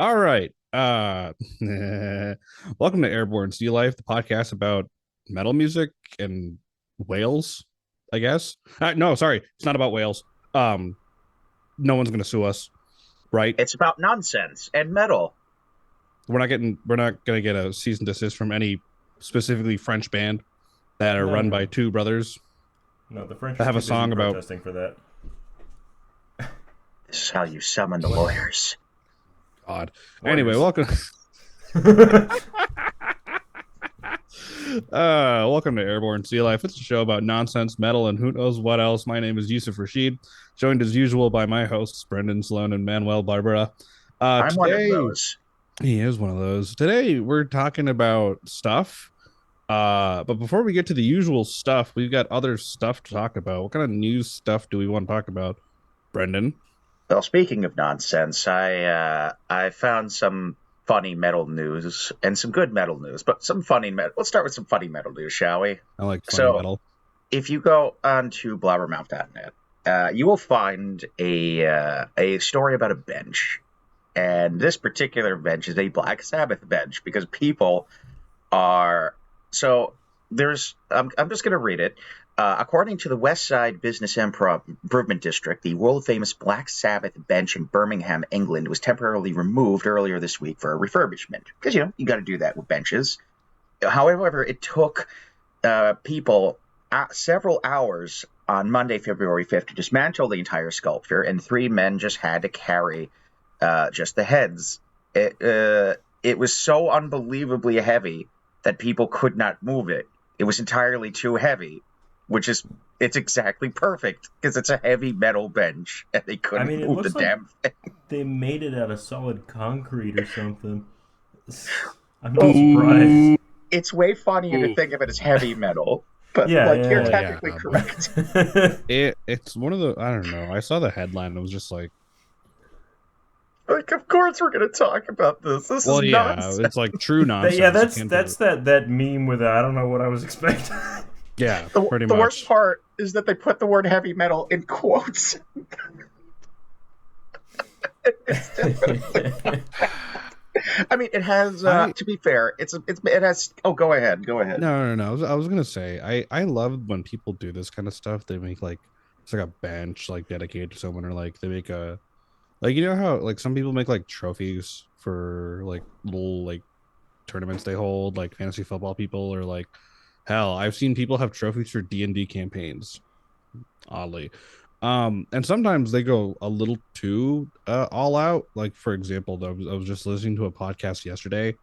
All right. Welcome to Airborne Sealife, the podcast about metal music and whales, I guess. No, sorry, it's not about whales. Um, no one's gonna sue us, right? It's about nonsense and metal. We're not gonna get a cease and desist from any specifically French band that are No, run by no, two brothers no. The French that are have a too busy song about. protesting for that. This is how you summon the What? lawyers. God. Anyway, Lawyers. welcome. Welcome to Airborne Sea Life. It's a show about nonsense, metal, and who knows what else. My name is Yusuf Roshd, joined as usual by my hosts, Brendan, Sloan, and Manuel Barbara. I'm one of Today, those. he is one of those. Today, we're talking about stuff. But before we get to the usual stuff, we've got other stuff to talk about. What kind of news stuff do we want to talk about, Brendan? Well, speaking of nonsense, I found some funny metal news and some good metal news, but some funny metal. Let's start with some funny metal news, shall we? I like funny So, metal. if you go onto blabbermouth.net, you will find a story about a bench, and this particular bench is a Black Sabbath bench because people are so there's I'm just going to read it. According to the West Side Business Improvement District, the world famous Black Sabbath bench in Birmingham, England, was temporarily removed earlier this week for a refurbishment. Because, you got to do that with benches. However, it took people several hours on Monday, February 5th, to dismantle the entire sculpture, and three men just had to carry just the heads. It was so unbelievably heavy that people could not move it. It was entirely too heavy, it's exactly perfect because it's a heavy metal bench and they I couldn't mean, it move the looks like damn thing. they made it out of solid concrete or something. I'm not surprised. It's way funnier to think of it as heavy metal, but Yeah, like you're Well, yeah, yeah, technically but correct. yeah. it's one of the, I don't know. I saw the headline and it was just like, Like, of course we're gonna talk about this. This is well, yeah, nonsense. it's like true Yeah, nonsense. You that's can't that's believe. that meme with I don't know what I was expecting. Yeah, The, pretty the worst much. part is that they put the word heavy metal in quotes. It's definitely. I mean, it has. I To be fair, it has. Oh, go ahead. Go ahead. no. I was gonna say I love when people do this kind of stuff. They make like it's like a bench like dedicated to someone, or like they make a like you know how like some people make like trophies for like little like tournaments they hold, like fantasy football people, or like hell, I've seen people have trophies for D&D campaigns. Oddly, and sometimes they go a little too all out. Like for example, I was just listening to a podcast yesterday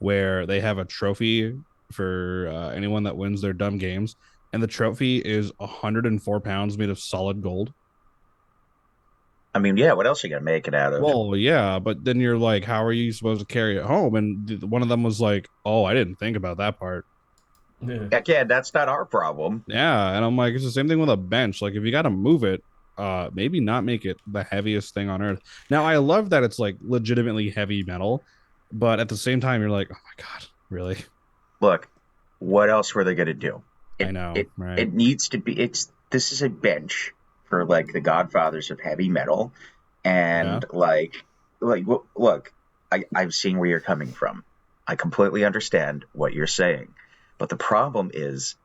where they have a trophy for anyone that wins their dumb games, and the trophy is 104 pounds made of solid gold. I mean, yeah. What else are you gonna make it out of? Well, yeah, but then you're like, how are you supposed to carry it home? And one of them was like, oh, I didn't think about that part. Yeah. Again, that's not our problem. Yeah, and I'm like, it's the same thing with a bench. Like, if you got to move it, maybe not make it the heaviest thing on earth. Now, I love that it's like legitimately heavy metal, but at the same time, you're like, oh my god, really? Look, what else were they gonna do? I It know, it right? it needs to be. This is a bench for like the godfathers of heavy metal, Yeah. and look, I've seen where you're coming from. I completely understand what you're saying, but the problem is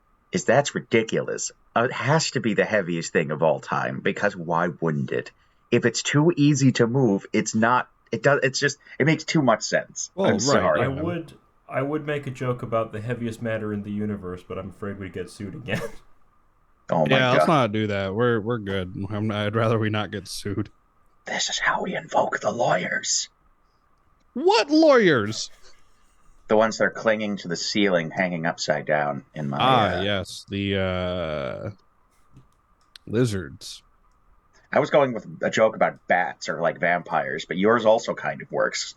that's ridiculous. It has to be the heaviest thing of all time because why wouldn't it? If it's too easy to move, it's not. It does. It's just. It makes too much sense. I'm Well, right, I sorry. yeah. would make a joke about the heaviest matter in the universe, but I'm afraid we'd get sued again. Oh my Yeah, let's god. not do that. We're good. I'd rather we not get sued. This is how we invoke the lawyers. What lawyers? The ones that are clinging to the ceiling, hanging upside down in my. Ah, yes, the lizards. I was going with a joke about bats or like vampires, but yours also kind of works.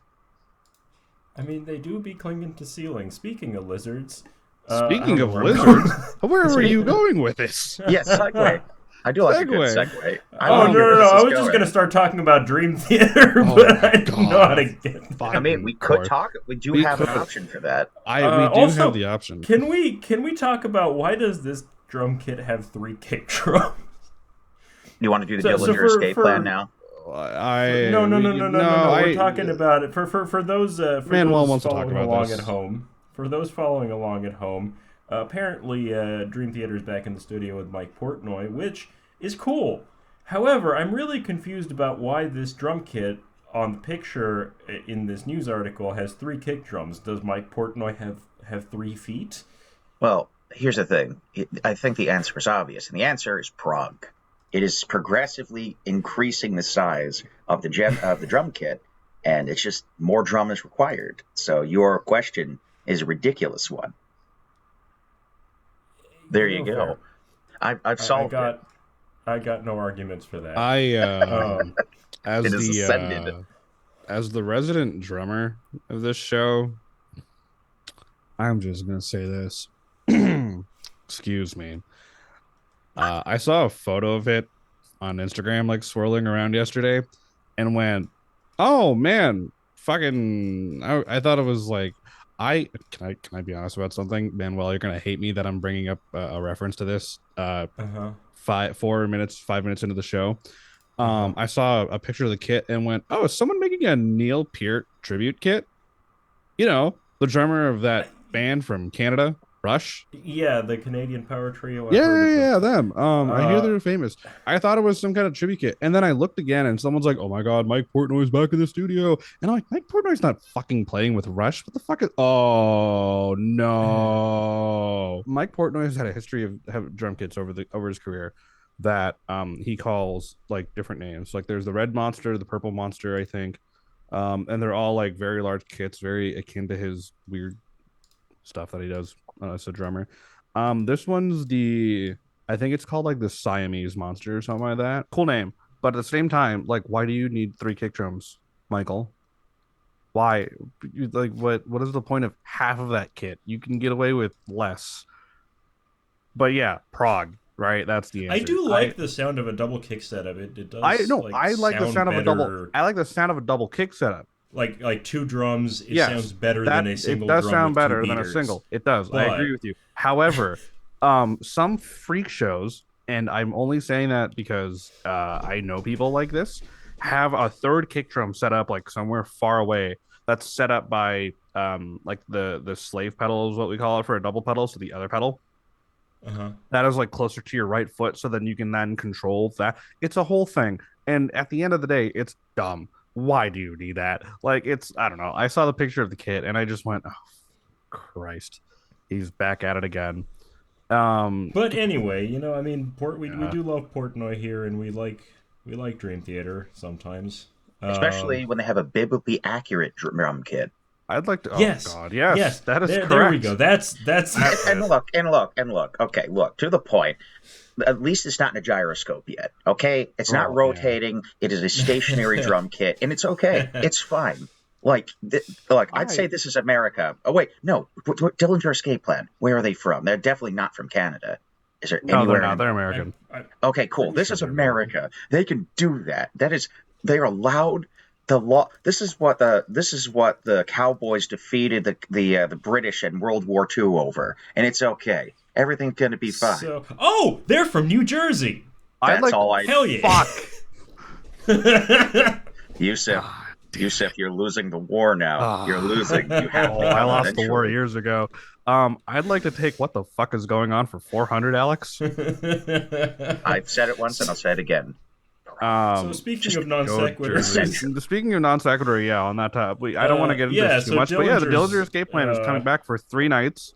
I mean, they do be clinging to ceilings. Speaking of lizards, I Speaking don't know of where I'm going. lizards, where were you going with this? Yes, segue. I do like a good Segue. segue. I Oh, like no, where no, no. this I is was just going. going to start talking about Dream Theater, Oh but my I don't know how to god. get there. I mean, we could talk. We do We have an could. option for that. We do have Also, the option. can we talk about why does this drum kit have 3 kick drums? You want to do the So Dillinger for Escape Plan for now? No. We're talking about it for those Manuel wants to talk following about along this. at home. For those following along at home, apparently Dream Theater is back in the studio with Mike Portnoy, which is cool. However, I'm really confused about why this drum kit on the picture in this news article has 3 kick drums. Does Mike Portnoy have 3 feet? Well, here's the thing. I think the answer is obvious, and the answer is Prog. It is progressively increasing the size of the drum kit, and it's just more drum is required. So your question is a ridiculous one. There you go. I've solved it. I got no arguments for that. As It is ascended. as the resident drummer of this show, I'm just gonna say this. Excuse me. I saw a photo of it on Instagram, like swirling around yesterday, and went, "Oh man, fucking!" I thought it was like, can I be honest about something, Manuel? You're gonna hate me that I'm bringing up a reference to this. 5 minutes into the show, I saw a picture of the kit and went, "Oh, is someone making a Neil Peart tribute kit?" You know, the drummer of that band from Canada, Rush. Yeah, the Canadian power trio. Yeah, them. I hear they're famous. I thought it was some kind of tribute kit, and then I looked again, and someone's like, "Oh my god, Mike Portnoy's back in the studio," and I'm like, "Mike Portnoy's not fucking playing with Rush. What the fuck is? Oh no!" Mike Portnoy has had a history of drum kits over his career that he calls like different names. Like there's the Red Monster, the Purple Monster, I think, and they're all like very large kits, very akin to his weird stuff that he does as a drummer. This one's I think it's called like the Siamese Monster or something like that. Cool name, but at the same time, like, why do you need 3 kick drums, Michael? Why? Like, what is the point of half of that kit? You can get away with less. But yeah, Prog, right? That's the answer. I do like the sound of a double kick setup. It does. I like the sound of a double. I like the sound of a double kick setup. Like 2 drums, it sounds better than a single drum. It does sound with 2 better than a single. It does. I agree with you. However, some freak shows, and I'm only saying that because I know people like this, have a 3rd kick drum set up like somewhere far away. That's set up by like the slave pedal is what we call it for a double pedal. So the other pedal. That is like closer to your right foot, so then you can then control that. It's a whole thing, and at the end of the day, it's dumb. Why do you need that? Like, I don't know. I saw the picture of the kit and I just went, oh, Christ, he's back at it again. But anyway, I mean, we do love Portnoy here, and we like Dream Theater sometimes, especially when they have a biblically accurate drum kit. I'd like to. Oh yes. God, yes, that is correct. There we go. That's and look. Okay, look to the point. At least it's not in a gyroscope yet. Okay, it's not rotating. Yeah. It is a stationary drum kit, and it's okay. It's fine. I'd say this is America. Oh wait, no, Dillinger Escape Plan. Where are they from? They're definitely not from Canada. Is there anywhere? No, they're not. They're American. Okay, cool. This is America. They can do that. They are allowed. The law. This is what the Cowboys defeated the British in World War II over, and it's okay. Everything's gonna be fine. They're from New Jersey. Hell yeah. Fuck. Yusuf, you're losing the war now. You're losing. You have. I lost the war years ago. I'd like to take what the fuck is going on for 400, Alex. I've said it once and I'll say it again. So speaking of non sequitur, on that topic, I don't want to get into this too much, but yeah, the Dillinger Escape Plan is coming back for 3 nights.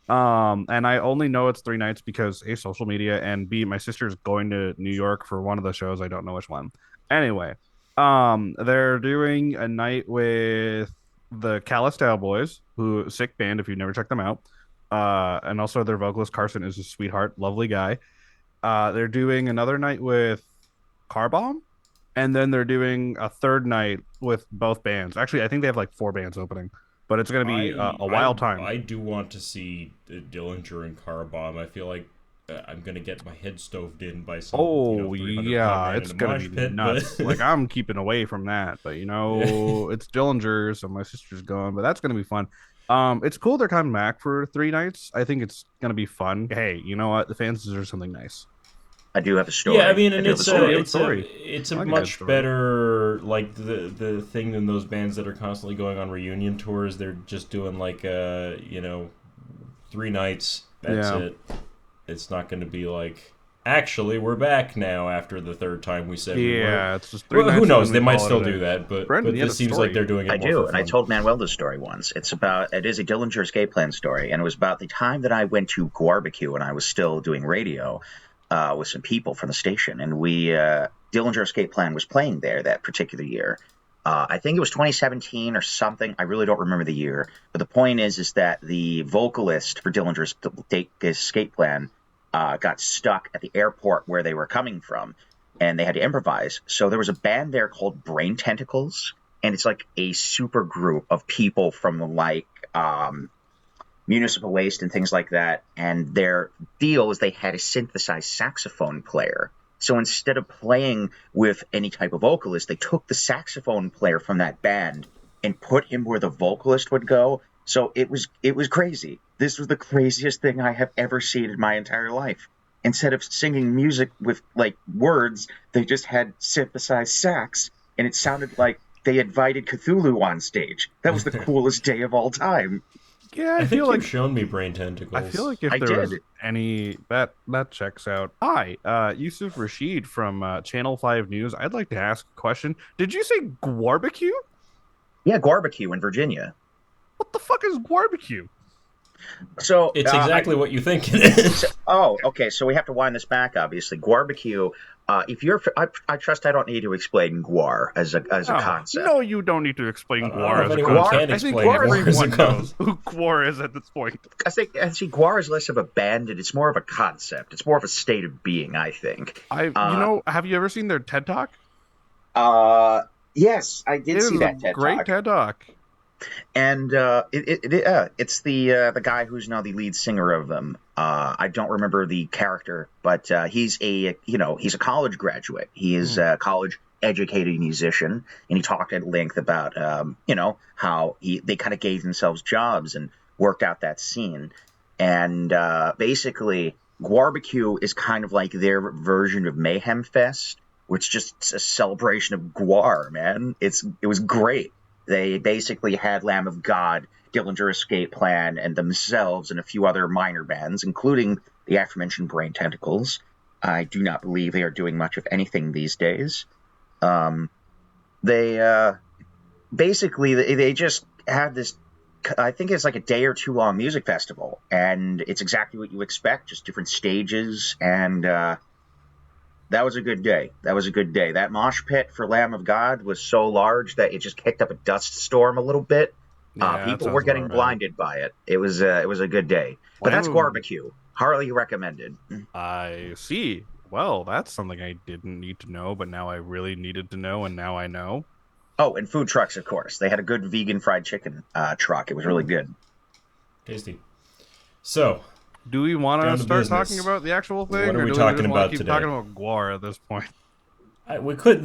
And I only know it's 3 nights because A, social media, and B, my sister's going to New York for one of the shows. I don't know which one. Anyway, they're doing a night with the Callistyle Boys, who sick band if you've never checked them out. And also their vocalist Carson is a sweetheart, lovely guy. They're doing another night with Car Bomb, and then they're doing a 3rd night with both bands. Actually, I think they have like 4 bands opening, but it's going to be a wild time. I do want to see Dillinger and Car Bomb. I feel like I'm going to get my head stoved in by some. Oh yeah, it's going to be nuts. Like, I'm keeping away from that, but it's Dillinger, so my sister's going, but that's going to be fun. It's cool they're coming back for 3 nights. I think it's going to be fun. Hey, you know what? The fans deserve something nice. I do have a story. Yeah, I mean, and do have it's a like a good much story. better like the thing than those bands that are constantly going on reunion tours. They're just doing like 3 nights. That's Yeah. it. It's not going to be like, actually, we're back now after the 3rd time we said we were. Yeah, it's just 3 Well, nights who and knows? then They we might call it still a day. do that, but Brendan, you had this a seems story. like they're doing it I more do, for and I fun. told Manuel this story once. It is a Dillinger Escape Plan story, and it was about the time that I went to Barbecue and I was still doing radio with some people from the station, and Dillinger Escape Plan was playing there that particular year. I think it was 2017 or something. I really don't remember the year, but the point is that the vocalist for Dillinger Escape Plan got stuck at the airport where they were coming from, and they had to improvise. So there was a band there called Brain Tentacles, and it's like a super group of people from like municipal waste and things like that. And their deal is they had a synthesized saxophone player. So instead of playing with any type of vocalist, they took the saxophone player from that band and put him where the vocalist would go. So it was crazy. This was the craziest thing I have ever seen in my entire life. Instead of singing music with like words, they just had synthesized sax, and it sounded like they invited Cthulhu on stage. That was the coolest day of all time. Yeah, I I think feel like you've shown me Brain Tentacles. I feel like if I there was did. any that checks out. Hi, Yusuf Roshd from Channel 5 News. I'd like to ask a question. Did you say barbecue? Yeah, Barbecue in Virginia. What the fuck is barbecue? So It's exactly what you think it is. Okay. So we have to wind this back. Obviously, Barbecue. If you're, I trust I don't need to explain guar as a concept. No, you don't need to explain I don't guar know as if a anyone concept. can I think explain guar as a everyone knows concept. who guar is at this point. I see, guar is less of a band, and it's more of a concept. It's more of a state of being. I think. Have you ever seen their TED Talk? Yes, I did It see is that a TED great Talk. TED Talk. And it's the guy who's now the lead singer of them. I don't remember the character, but he's a college graduate. He is a college educated musician, and he talked at length about how they kind of gave themselves jobs and worked out that scene. And basically, Barbecue is kind of like their version of Mayhem Fest, which is just a celebration of guar, man. It was great. They basically had Lamb of God, Dillinger Escape Plan, and themselves and a few other minor bands, including the aforementioned Brain Tentacles. I do not believe they are doing much of anything these days. They just had this, I think it's like a day or two long music festival, and it's exactly what you expect, just different stages, and that was a good day. That mosh pit for Lamb of God was so large that it just kicked up a dust storm a little bit. Yeah, People were getting blinded by it. It was a good day. But that's Barbecue. Highly recommended. I see. Well, that's something I didn't need to know, but now I really needed to know, and now I know. Oh, and food trucks, of course. They had a good vegan fried chicken truck. It was really good. Tasty. So, do we want to start business. talking about the actual thing? What are or we do talking just about keep today? Talking about guar at this point. We could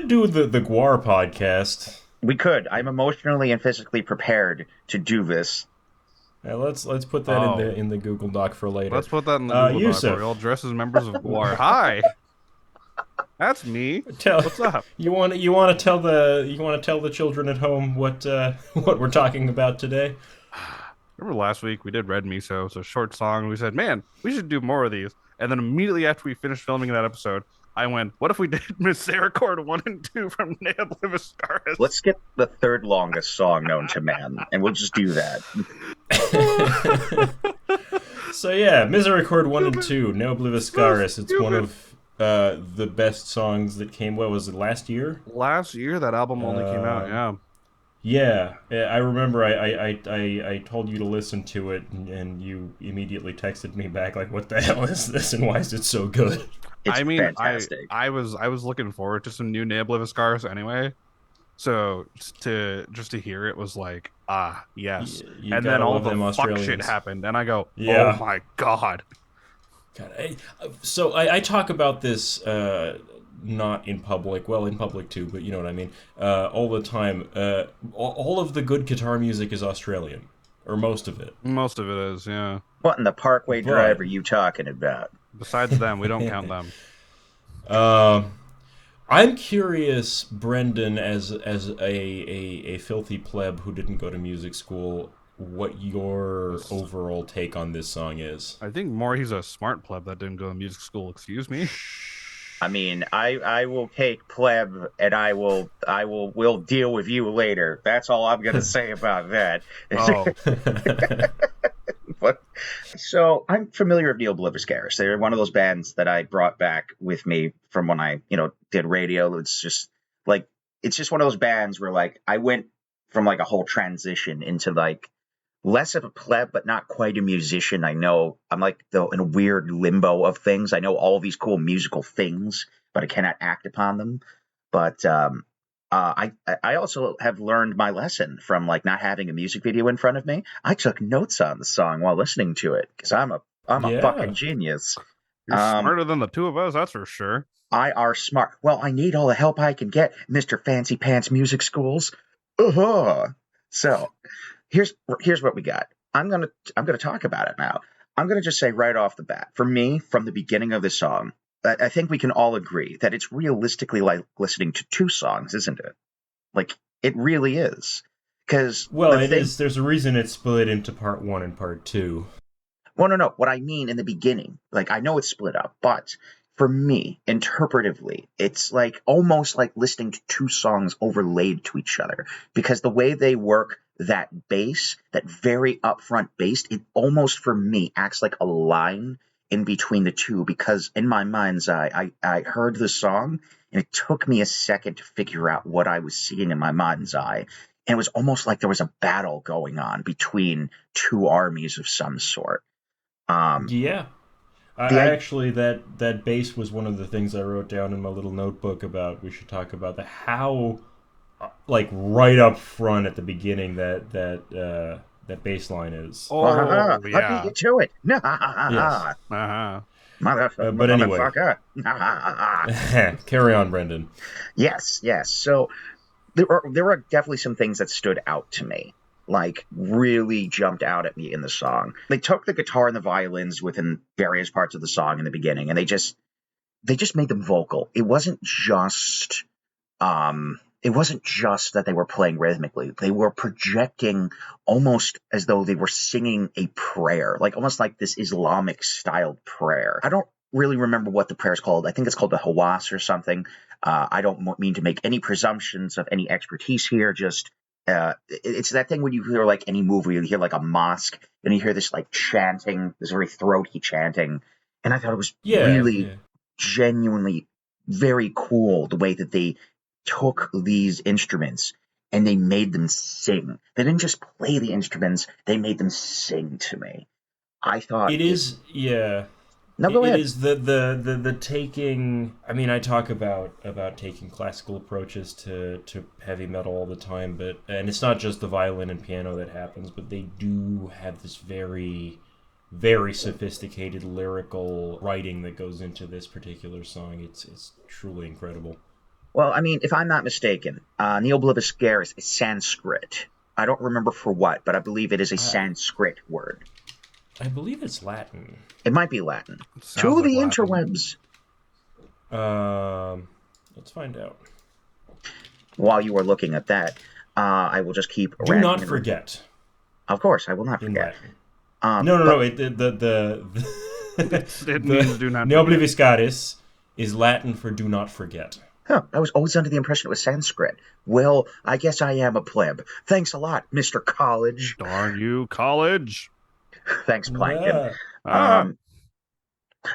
do the Guar podcast. We could. I'm emotionally and physically prepared to do this. Let's put that in the Google Doc for later. Let's put that in the Google Doc Yusuf. where we all dress as members of guar. Hi, that's me. What's up? You want to tell the children at home what we're talking about today? Remember last week we did Red Miso, it's a short song. We said, man, we should do more of these. And then immediately after we finished filming that episode, I went, what if we did Misericorde I and II from Ne Obliviscaris? Let's skip the third longest song known to man, and we'll just do that. So yeah, Misericorde I and II, Ne Obliviscaris. It's one of the best songs that came. What was it, last year? Last year that album only came out. Yeah, I remember. I told you to listen to it, and you immediately texted me back like, "What the hell is this? And why is it so good?" It's fantastic. I was looking forward to some new Ne Obliviscaris anyway. So just to hear it was like, yes. You and then all of the fuck shit happened, and I go, oh my god. So I talk about this not in public, well, in public too, but you know what I mean, all the time. All of the good guitar music is Australian, or most of it. Most of it is, yeah. What in the Parkway Drive are you talking about? Besides them, we don't count them. I'm curious, Brendan, as a filthy pleb who didn't go to music school, what your overall take on this song is. I think more he's a smart pleb that didn't go to music school. Excuse me. I mean, I will take pleb, and we'll deal with you later. That's all I'm gonna say about that. Oh, But so I'm familiar with Ne Obliviscaris. They're one of those bands that I brought back with me from when I, did radio. It's just one of those bands where like I went from like a whole transition into like less of a pleb, but not quite a musician. I know I'm like though in a weird limbo of things. I know all these cool musical things, but I cannot act upon them. But I also have learned my lesson from like not having a music video in front of me. I took notes on the song while listening to it because I'm a Yeah. fucking genius. you're Um, smarter than the two of us, that's for sure. I are smart. Well, I need all the help I can get, Mister Fancy Pants Music Schools. Uh-huh. So here's what we got. I'm gonna talk about it now. I'm gonna just say right off the bat, for me, from the beginning of the song, I think we can all agree that it's realistically like listening to two songs, isn't it? Like it really is. Because Well, the it thing, is. There's a reason it's split into part one and part two. well, no. What I mean in the beginning, like I know it's split up, but for me, interpretively, it's like almost like listening to two songs overlaid to each other because the way they work that bass, that very upfront bass, it almost for me acts like a line in between the two because in my mind's eye, I heard the song and it took me a second to figure out what I was seeing in my mind's eye. And it was almost like there was a battle going on between two armies of some sort. Um, Yeah. the I actually that bass was one of the things I wrote down in my little notebook about. We should talk about the how, like right up front at the beginning that bass line is. Oh I beat you yeah. to it. Yes. Uh-huh. But anyway, Motherfucker. carry on, Brendan. Yes. So there were definitely some things that stood out to me, like really jumped out at me in the song. They took the guitar and the violins within various parts of the song in the beginning, and they just made them vocal. It wasn't just that they were playing rhythmically. They were projecting almost as though they were singing a prayer, like almost like this Islamic styled prayer. I don't really remember what the prayer is called. I think it's called the Hawas or something. I don't mean to make any presumptions of any expertise here. Just it's that thing when you hear like any movie, you hear like a mosque, and you hear this like chanting, this very throaty chanting, and I thought it was Yeah, really yeah. genuinely very cool the way that they took these instruments and they made them sing. They didn't just play the instruments, they made them sing to me. I thought It it. is. Yeah. No, go It ahead. is the taking. I mean, I talk about taking classical approaches to heavy metal all the time, but and it's not just the violin and piano that happens, but they do have this very sophisticated lyrical writing that goes into this particular song. It's truly incredible. Well, I mean, if I'm not mistaken, Ne Obliviscaris is Sanskrit. I don't remember for what, but I believe it is a I Sanskrit word. I believe it's Latin. It might be Latin. It sounds To like the Latin. interwebs. Let's find out. While you are looking at that, I will just keep Do not ranting and. forget Of course, I will not in forget. Latin. No. But It means the do not Ne forget. Obliviscaris is Latin for do not forget. huh, I was always under the impression it was Sanskrit. Well, I guess I am a pleb. Thanks a lot, Mr. College. Darn you, college. Thanks, Plankton. Yeah. Ah, Um,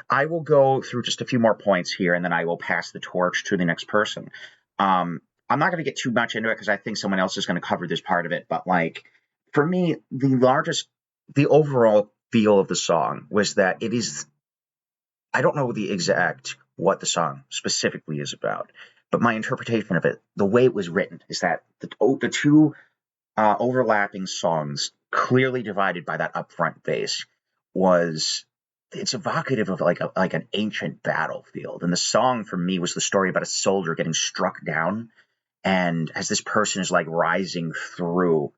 I will go through just a few more points here, and then I will pass the torch to the next person. I'm not going to get too much into it because I think someone else is going to cover this part of it. But like for me, the overall feel of the song was that it is. I don't know the exact what the song specifically is about, but my interpretation of it, the way it was written, is that the two overlapping songs, clearly divided by that upfront bass, was it's evocative of like an ancient battlefield. And the song for me was the story about a soldier getting struck down, and as this person is like rising through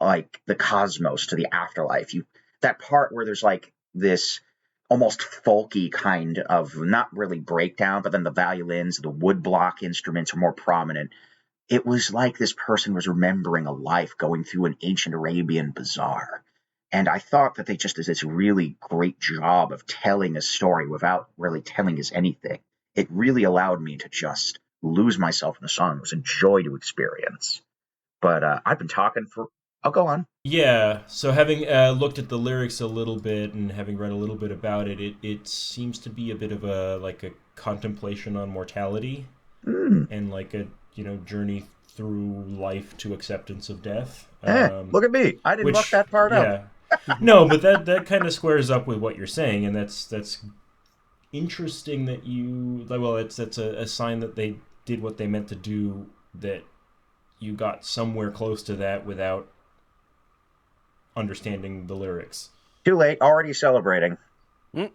like the cosmos to the afterlife, you that part where there's like this almost folky kind of, not really breakdown, but then the violins, the woodblock instruments are more prominent. It was like this person was remembering a life going through an ancient Arabian bazaar. And I thought that they just did this really great job of telling a story without really telling us anything. It really allowed me to just lose myself in the song. It was a joy to experience. But I've been talking for. I'll go on. Yeah, so having looked at the lyrics a little bit and having read a little bit about it, it seems to be a bit of a contemplation on mortality Mm. and like a journey through life to acceptance of death. Look at me. I didn't look Which that part up. yeah, no, but that kind of squares up with what you're saying, and that's interesting that you well, that's a sign that they did what they meant to do, that you got somewhere close to that without understanding the lyrics. Too late. Already celebrating. Mm.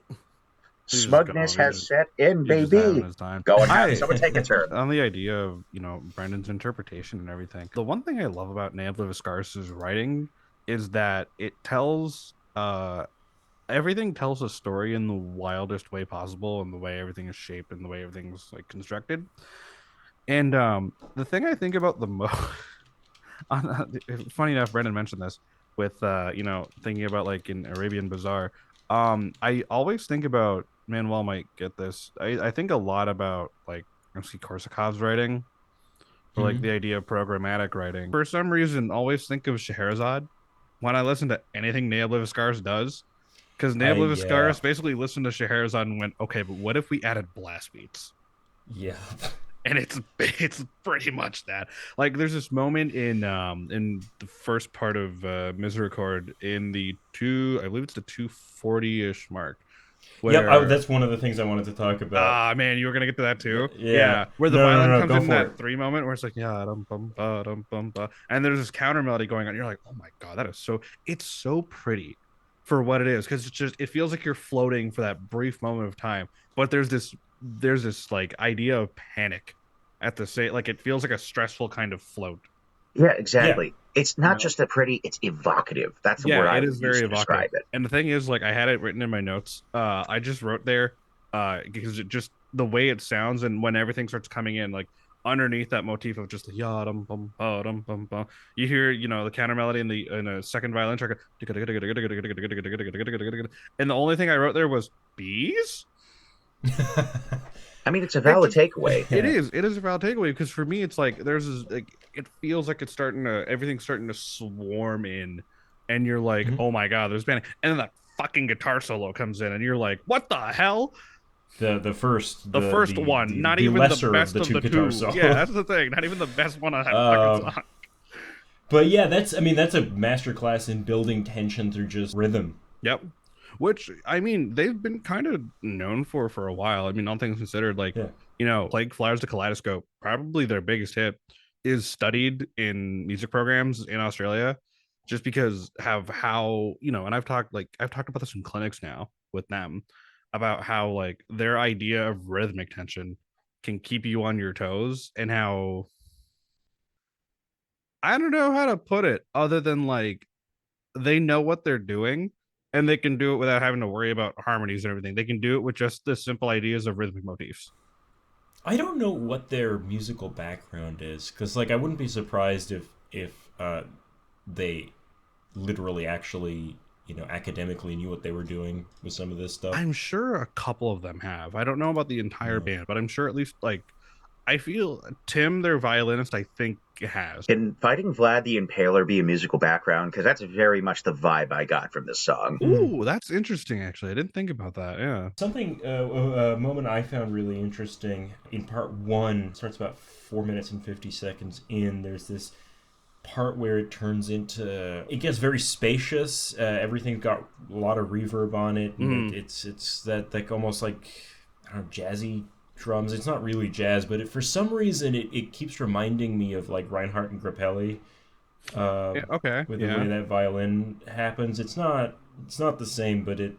Smugness has set in, He's just having baby. his time. Go and have someone take a turn. On the idea of, Brandon's interpretation and everything. The one thing I love about Ne Obliviscaris' writing is that it tells everything tells a story in the wildest way possible, and the way everything is shaped and the way everything's like constructed. And the thing I think about the most funny enough, Brandon mentioned this with thinking about like in Arabian Bazaar. I always think about, Manuel might get this. I think a lot about like Korsakov's writing, or like the idea of programmatic writing. For some reason, always think of Scheherazade when I listen to anything Ne Obliviscaris does, because Ne Obliviscaris basically listened to Scheherazade and went, okay, but what if we added blast beats? Yeah. And it's pretty much that. Like, there's this moment in the first part of Misericorde in I believe it's the 240-ish mark. Yep, that's one of the things I wanted to talk about. Ah, man, you were gonna get to that too. Yeah, where the violin comes in that it. 3 moment where it's like and there's this counter melody going on. You're like, oh my god, it's so pretty for what it is, because it feels like you're floating for that brief moment of time. But there's this like idea of panic at the same, like it feels like a stressful kind of float. Yeah, exactly. Yeah. It's not just a pretty, it's evocative. That's the word I would use to describe it. And the thing is, like, I had it written in my notes. I just wrote there because it just, the way it sounds, and when everything starts coming in, like underneath that motif of just ya dum bum dum bum bum, you hear the counter melody in a second violin track, and the only thing I wrote there was bees. I mean, it's a valid takeaway. It is a valid takeaway, because for me, it's like there's this, like, it feels like everything's starting to swarm in, and you're like, oh my god, there's panic, and then that fucking guitar solo comes in, and you're like, what the hell? The first one, not even the best of the two. Yeah, that's the thing, not even the best one on that fucking song. But yeah, that's a masterclass in building tension through just rhythm. Yep. Which, I mean, they've been kind of known for a while. I mean, all things considered, like, Plague Flies the Kaleidoscope, probably their biggest hit, is studied in music programs in Australia, just because and I've talked about this in clinics now with them, about how, like, their idea of rhythmic tension can keep you on your toes, and how, I don't know how to put it other than, like, they know what they're doing, and they can do it without having to worry about harmonies and everything. They can do it with just the simple ideas of rhythmic motifs. I don't know what their musical background is, because, like, I wouldn't be surprised if they literally actually academically knew what they were doing with some of this stuff. I'm sure a couple of them have. I don't know about the entire band, but I'm sure at least, like, I feel Tim, their violinist, I think has. Can Fighting Vlad the Impaler be a musical background? Because that's very much the vibe I got from this song. Ooh, that's interesting, actually. I didn't think about that, yeah. Something, a moment I found really interesting in part 1, starts about 4 minutes and 50 seconds in. There's this part where it gets very spacious. Everything's got a lot of reverb on it. And it's that, like, almost like, I don't know, jazzy drums. It's not really jazz, but for some reason it keeps reminding me of, like, Reinhardt and Grappelli. With the way that violin happens. It's not the same, but it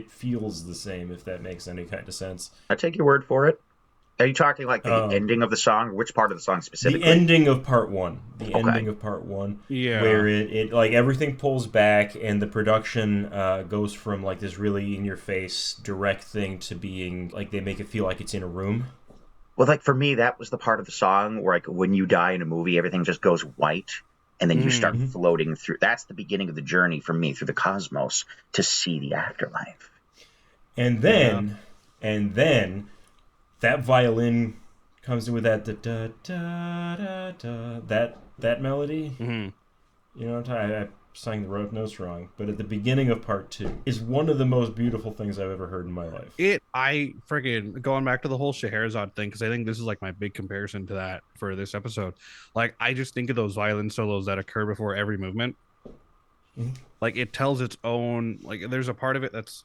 feels the same, if that makes any kind of sense. I take your word for it. Are you talking like the ending of the song? Which part of the song specifically? The ending of part one. Yeah. Where it like everything pulls back and the production goes from like this really in-your-face direct thing to being like they make it feel like it's in a room. Well, like for me, that was the part of the song where like when you die in a movie, everything just goes white. And then you start floating through. That's the beginning of the journey for me through the cosmos to see the afterlife. And then that violin comes in with that da da da da that melody. Mm-hmm. You know what I'm talking? I sang the road notes wrong, but at the beginning of part 2 is one of the most beautiful things I've ever heard in my life. I freaking going back to the whole Scheherazade thing, because I think this is like my big comparison to that for this episode. Like, I just think of those violin solos that occur before every movement. Like, it tells its own, like, there's a part of it that's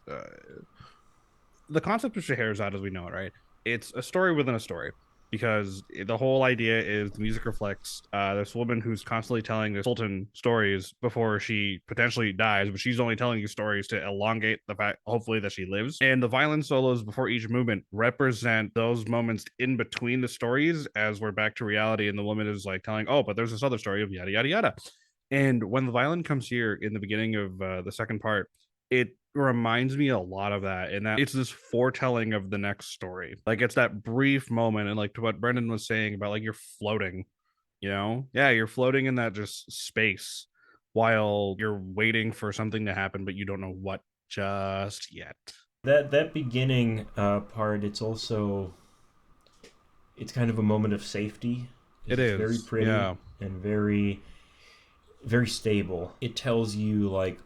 the concept of Scheherazade as we know it, right? It's a story within a story, because the whole idea is the music reflects this woman who's constantly telling the Sultan stories before she potentially dies, but she's only telling you stories to elongate the fact, hopefully, that she lives. And the violin solos before each movement represent those moments in between the stories as we're back to reality, and the woman is like telling, oh, but there's this other story of yada, yada, yada. And when the violin comes here in the beginning of the second part, it reminds me a lot of that, and that it's this foretelling of the next story. Like, it's that brief moment, and like to what Brendan was saying about like you're floating, you're floating in that just space while you're waiting for something to happen, but you don't know what just yet. That beginning part, it's kind of a moment of safety. It is very pretty, yeah, and very very stable. It tells you like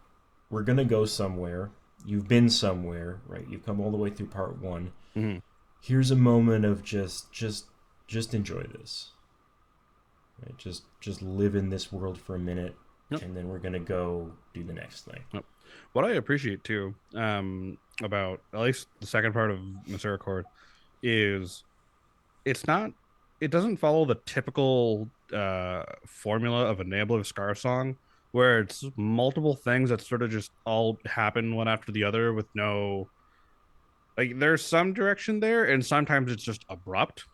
we're gonna go somewhere. You've been somewhere, right? You've come all the way through part 1. Mm-hmm. Here's a moment of just enjoy this. Right? Just live in this world for a minute, yep. And then we're gonna go do the next thing. Yep. What I appreciate too, about at least the second part of Misericorde, is it doesn't follow the typical formula of a Ne Obliviscaris song, where it's multiple things that sort of just all happen one after the other with no, like, there's some direction there, and sometimes it's just abrupt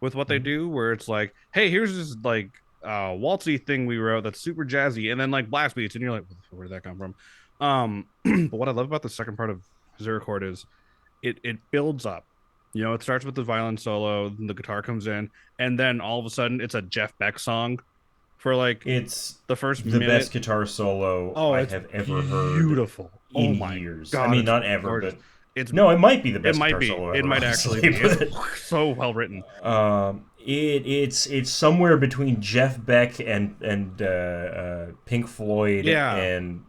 with what they do, where it's like, hey, here's this like waltzy thing we wrote that's super jazzy, and then like blast beats, and you're like, where did that come from? But what I love about the second part of Misericorde is it builds up. It starts with the violin solo, the guitar comes in, and then all of a sudden it's a Jeff Beck song for like it's the first the minute. Best guitar solo I have ever heard. Beautiful. In years. God, I mean, not ever, gorgeous. But it might be the best guitar solo ever. It might actually be. It's so well written. It's somewhere between Jeff Beck and Pink Floyd, yeah. and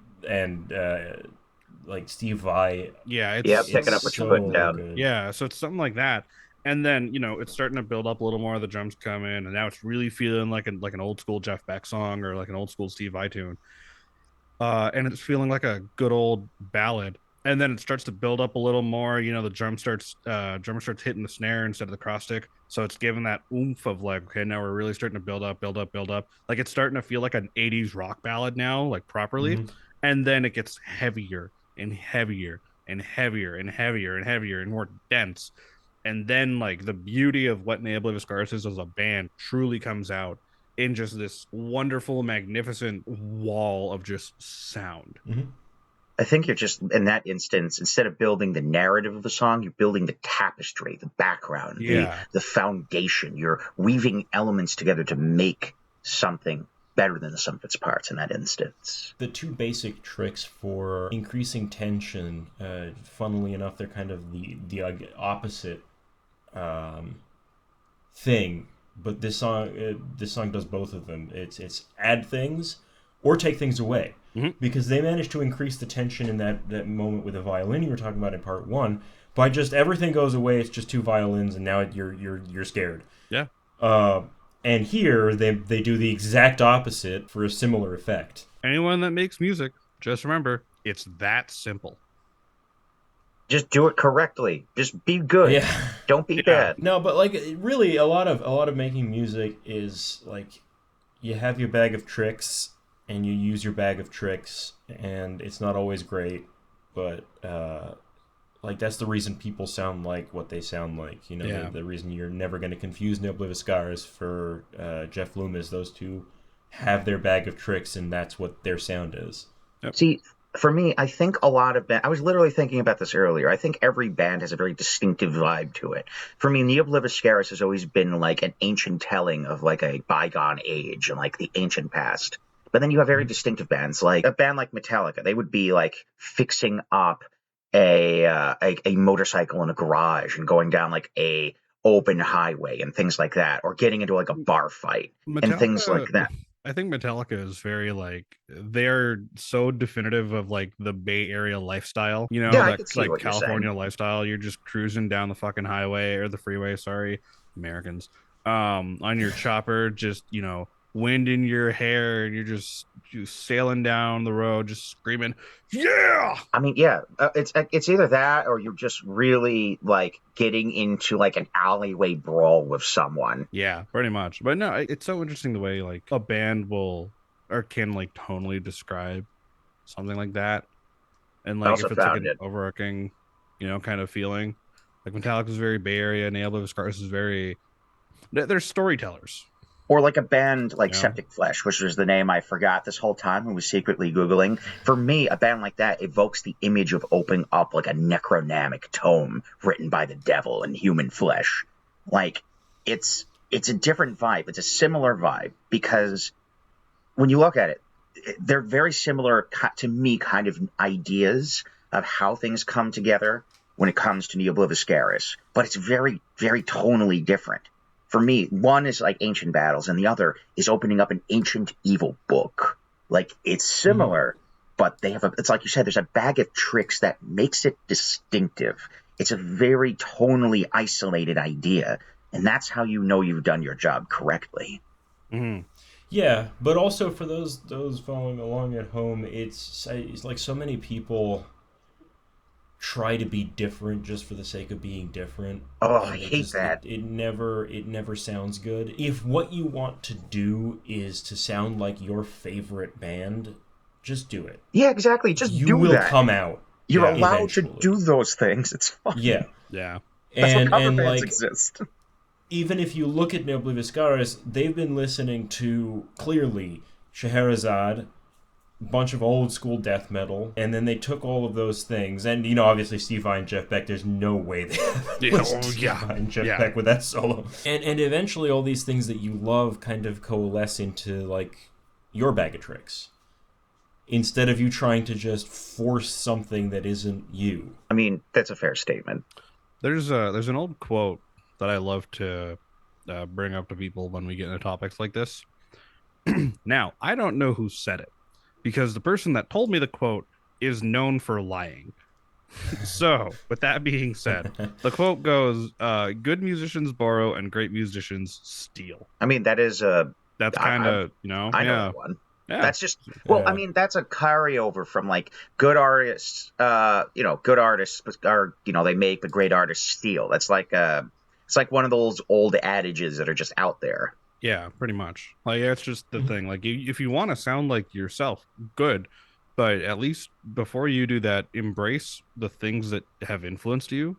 like Steve Vai. Yeah, picking up what you're putting down. Good. Yeah, so it's something like that. And then, it's starting to build up a little more. The drums come in, and now it's really feeling like an old school Jeff Beck song, or like an old school Steve Vai tune. And it's feeling like a good old ballad. And then it starts to build up a little more. The drummer starts hitting the snare instead of the cross stick. So it's giving that oomph of like, okay, now we're really starting to build up. Like, it's starting to feel like an 80s rock ballad now, like properly. Mm-hmm. And then it gets heavier and heavier and heavier and heavier and heavier and more dense. And then like the beauty of what Ne Obliviscaris is as a band truly comes out in just this wonderful, magnificent wall of just sound. Mm-hmm. I think you're just, in that instance, instead of building the narrative of the song, you're building the tapestry, the background, the foundation. You're weaving elements together to make something better than the sum of its parts in that instance. The two basic tricks for increasing tension, funnily enough, they're kind of the opposite thing. But this song does both of them. It's add things or take things away. Mm-hmm. Because they managed to increase the tension in that moment with the violin you were talking about in part 1 by just everything goes away. It's just two violins, and now you're scared. Yeah. And here they do the exact opposite for a similar effect. Anyone that makes music, just remember, it's that simple. Just do it correctly. Just be good. Yeah. Don't be bad. No, but like really, a lot of making music is like you have your bag of tricks. And you use your bag of tricks, and it's not always great, but Like, that's the reason people sound like what they sound like. You know, Yeah. the reason you're never going to confuse Ne Obliviscaris for Jeff Loomis. Those two have their bag of tricks, and that's what their sound is. Yep. See, for me, I think a lot of I was literally thinking about this earlier. I think every band has a very distinctive vibe to it. For me, Ne Obliviscaris has always been like an ancient telling of like a bygone age and like the ancient past. But then you have very distinctive bands, like a band like Metallica. They would be like fixing up a motorcycle in a garage and going down like a open highway and things like that, or getting into like a bar fight and things like Metallica, that. I think Metallica is very like they're so definitive of like the Bay Area lifestyle, you know, Yeah, I that could see like what you're saying. California lifestyle. You're just cruising down the fucking highway or the freeway, sorry, Americans. On your chopper, just, you know, wind in your hair, and you're just sailing down the road, just screaming, "Yeah!" I mean, yeah, it's either that or you're just really like getting into like an alleyway brawl with someone. Yeah, pretty much. But no, it's so interesting the way like a band will or can like tonally describe something like that. And I like also if it's like found an it. overarching, you know, kind of feeling. Like Metallica is very Bay Area, Ne Obliviscaris is very they're storytellers, Or like a band like you know? Septic Flesh, which was the name I forgot this whole time and was secretly Googling. For me, a band like that evokes the image of opening up like a necronamic tome written by the devil in human flesh. Like, it's a different vibe. It's a similar vibe because when you look at it, they're very similar to me kind of ideas of how things come together when it comes to Ne Obliviscaris, but it's very, very tonally different. For me, one is like ancient battles, and the other is opening up an ancient evil book. Like, it's similar, but they have it's like you said, there's a bag of tricks that makes it distinctive. It's a very tonally isolated idea, and that's how you know you've done your job correctly. Mm-hmm. Yeah, but also for those following along at home, it's like so many people try to be different just for the sake of being different, Oh, I and hate that. it never sounds good. If what you want to do is to sound like your favorite band, just do it. Yeah, exactly. Just You do will that. come out You're Yeah. allowed to eventually. do those things. It's fine. Yeah, Yeah. That's what and cover and bands like exist. even if you look at Ne Obliviscaris, they've been listening to clearly Scheherazade, bunch of old school death metal, and then they took all of those things, and you know, obviously Steve Vai and Jeff Beck. There's no way they Yeah, listened to Steve yeah, Vai and Jeff yeah. Beck with that solo. And eventually, all these things that you love kind of coalesce into like your bag of tricks, instead of you trying to just force something that isn't you. I mean, that's a fair statement. There's an old quote that I love to bring up to people when we get into topics like this. Now, I don't know who said it because the person that told me the quote is known for lying. So, with that being said, the quote goes, good musicians borrow and great musicians steal. I mean, that is a. That's I- kind I- of, you know, I know yeah. that one. Yeah. That's just well, I Yeah. mean, that's a carryover from like good artists. Good artists are they make, but great artists steal. That's like it's like one of those old adages that are just out there. Yeah, pretty much. Like that's just the thing. Like if you want to sound like yourself, good, but at least before you do that, embrace the things that have influenced you,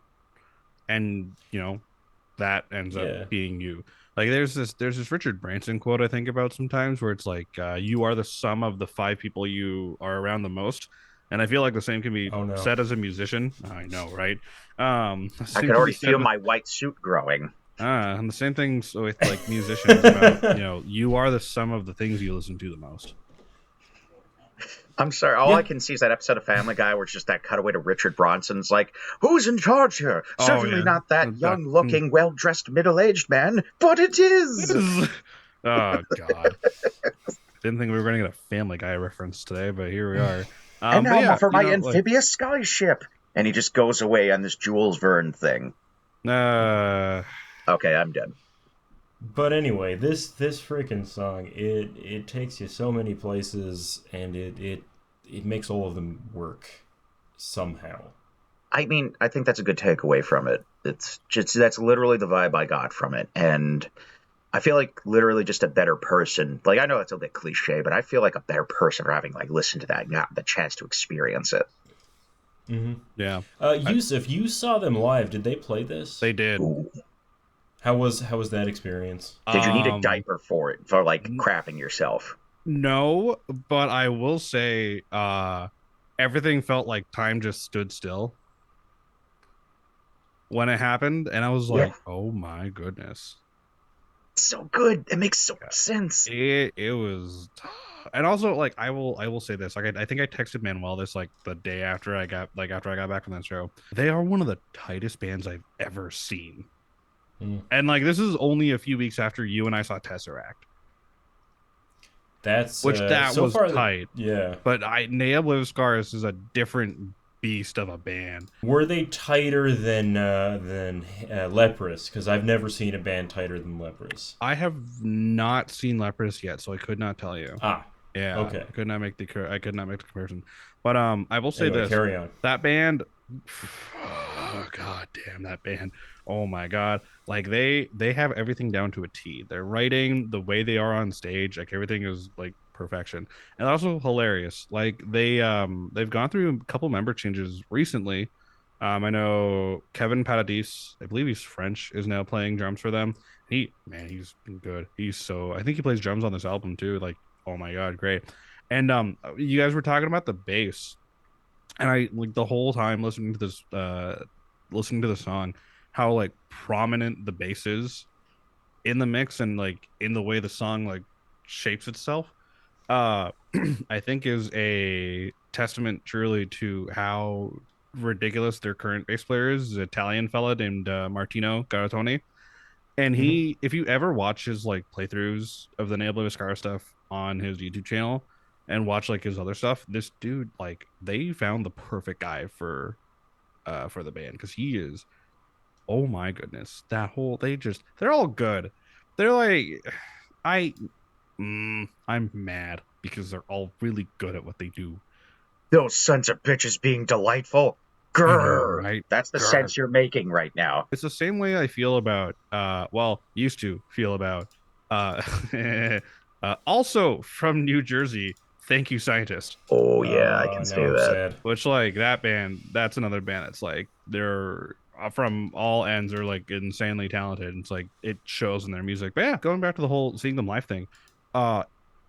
and you know that ends Yeah. up being you. Like there's this Richard Branson quote I think about sometimes where it's like you are the sum of the 5 people you are around the most. And I feel like the same can be Oh, no. said as a musician. I know, right? I Same could can already be said feel with- my white suit growing. and the same things with like musicians about, you know, you are the sum of the things you listen to the most. I'm sorry. All Yeah. I can see is that episode of Family Guy where it's just that cutaway to Richard Bronson's like, "Who's in charge here? Oh, Certainly yeah. not that That- young-looking, well-dressed, middle-aged man, but it is." Oh God! Didn't think we were going to get a Family Guy reference today, but here we are. And but now yeah, for you my know, like, amphibious skyship. And he just goes away on this Jules Verne thing. Okay, I'm done. But anyway, this freaking song, it takes you so many places, and it makes all of them work somehow. I mean, I think that's a good takeaway from it. It's just that's literally the vibe I got from it, and I feel like literally just a better person. Like I know that's a bit cliche, but I feel like a better person for having like listened to that and gotten the chance to experience it. Mm-hmm. Yeah, Yusuf, you saw them live. Did they play this? they did. Ooh. How was that experience? Did you need a Um, diaper for it, for like n- crapping yourself? no, but I will say, everything felt like time just stood still when it happened, and I was Yeah, like, oh my goodness. it's so good. It makes so much Yeah. sense. It was, and also like I will say this, like I think I texted Manuel this like the day after I got back from that show. They are one of the tightest bands I've ever seen, Mm. and like this is only a few weeks after you and I saw Tesseract, That's which that so was far. tight. Yeah. But Ne Obliviscaris is a different beast of a band. Were they tighter than Leprous? Because I've never seen a band tighter than Leprous. I have not seen Leprous yet, so I could not tell you. Ah. Yeah, Okay. I could not make the comparison. But I will say Anyway, this. carry on. That band, oh, god damn that band. Oh my god. Like they have everything down to a T. Their writing, the way they are on stage, like everything is like perfection. And also hilarious. Like they've gone through a couple member changes recently. I know Kevin Paradis, I believe he's French, is now playing drums for them. He's good. He's so I think he plays drums on this album too. Like, oh my god, great. And you guys were talking about the bass, and I like the whole time listening to the song, how like prominent the bass is in the mix and like in the way the song like shapes itself. Uh I think is a testament truly to how ridiculous their current bass player is, an Italian fella named Martino Garatoni. And Hmm. he, if you ever watch his like playthroughs of the Ne Obliviscaris stuff on his YouTube channel and watch like his other stuff, this dude, like, they found the perfect guy for the band because he is, oh my goodness, that whole they're all good. They're like, I I'm mad because they're all really good at what they do. Those sons of bitches being delightful. I know, Grrr. right? That's the Grr. sense you're making right now. It's the same way I feel about well, used to feel about uh also from New Jersey, Thank You Scientist. Oh yeah, I can Now see I'm that. sad. Which like that band, that's another band that's like they're from all ends are like insanely talented. It's like it shows in their music. But yeah, going back to the whole seeing them live thing, uh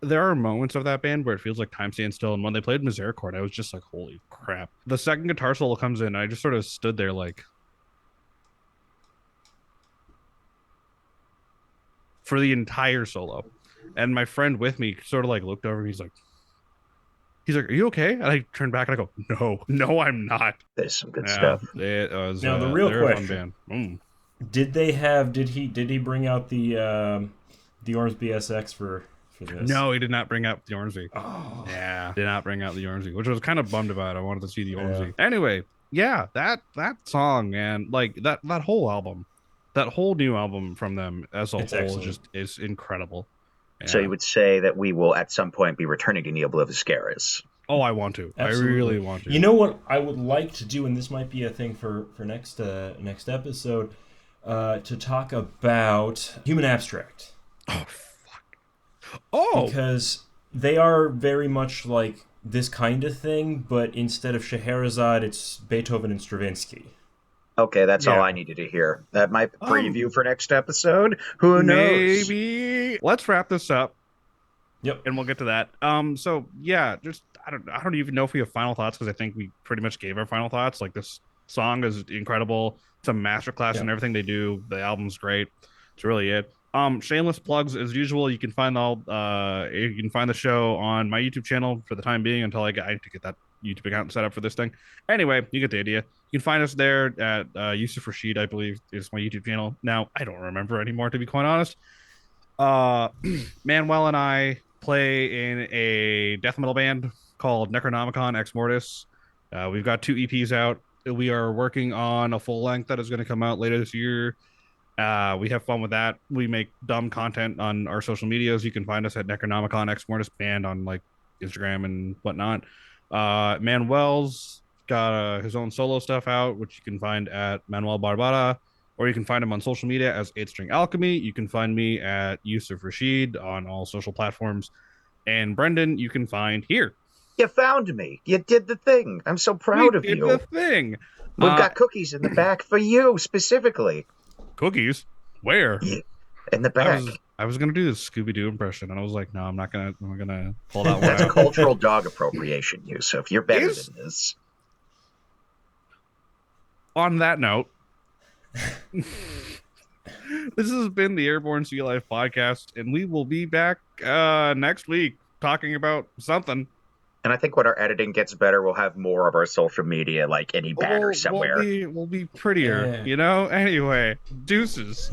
there are moments of that band where it feels like time stands still. And when they played Misericorde, I was just like, holy crap. The second guitar solo comes in, and I just sort of stood there like for the entire solo. And my friend with me sort of like looked over. He's like, "Are you okay?" And I turned back and I go, "No, no, I'm not." There's some good Yeah, stuff. it was. Now the real They're a fun question: band. Mm. Did they have? Did he bring out the Ormsby SX for this? No, he did not bring out the Ormsby. Oh. Yeah, did not bring out the Ormsby, which I was kind of bummed about. I wanted to see the Yeah. Ormsby. Anyway, yeah, that song and like that whole album, that whole new album from them as a It's whole excellent. just is incredible. So Yeah. you would say that we will at some point be returning to Ne Obliviscaris. Oh, I want to. Absolutely. I really want to. You know what I would like to do, and this might be a thing for next episode, to talk about Human Abstract, Oh fuck. Oh. because they are very much like this kind of thing, but instead of Scheherazade, it's Beethoven and Stravinsky. Okay, that's all Yeah. I needed to hear. That might preview for next episode. Who knows? Maybe. Let's wrap this up Yep. and we'll get to that. So yeah, just I don't even know if we have final thoughts because I think we pretty much gave our final thoughts. Like this song is incredible. It's a masterclass Yeah. in everything they do. The album's great. It's really it. Shameless plugs as usual. You can find the show on my YouTube channel for the time being until I need to get that YouTube account set up for this thing. Anyway, you get the idea. You can find us there at Yusuf Roshd, I believe, is my YouTube channel. Now, I don't remember anymore, to be quite honest. Manuel and I play in a death metal band called Necronomicon Ex Mortis. We've got 2 EPs out. We are working on a full length that is going to come out later this year. We have fun with that. We make dumb content on our social medias. You can find us at Necronomicon Ex Mortis Band on like Instagram and whatnot. Manuel's got his own solo stuff out, which you can find at Manuel Barbara, or you can find him on social media as 8 String Alchemy. You can find me at Yusuf Roshd on all social platforms. And Brendan, you can find here. You found me. You did the thing. I'm so proud of did you. the thing. We've got cookies in the back for you specifically. Cookies? Where? Yeah, in the back. I was gonna do the Scooby Doo impression, and I was like, no, I'm not gonna. I'm gonna pull that one That's out. cultural dog appropriation, Yusuf. You're better than this. On that note, this has been the Airborne Sealife podcast, and we will be back next week talking about something. And I think when our editing gets better, we'll have more of our social media, like any banner somewhere. We'll be prettier, you know? Anyway, deuces.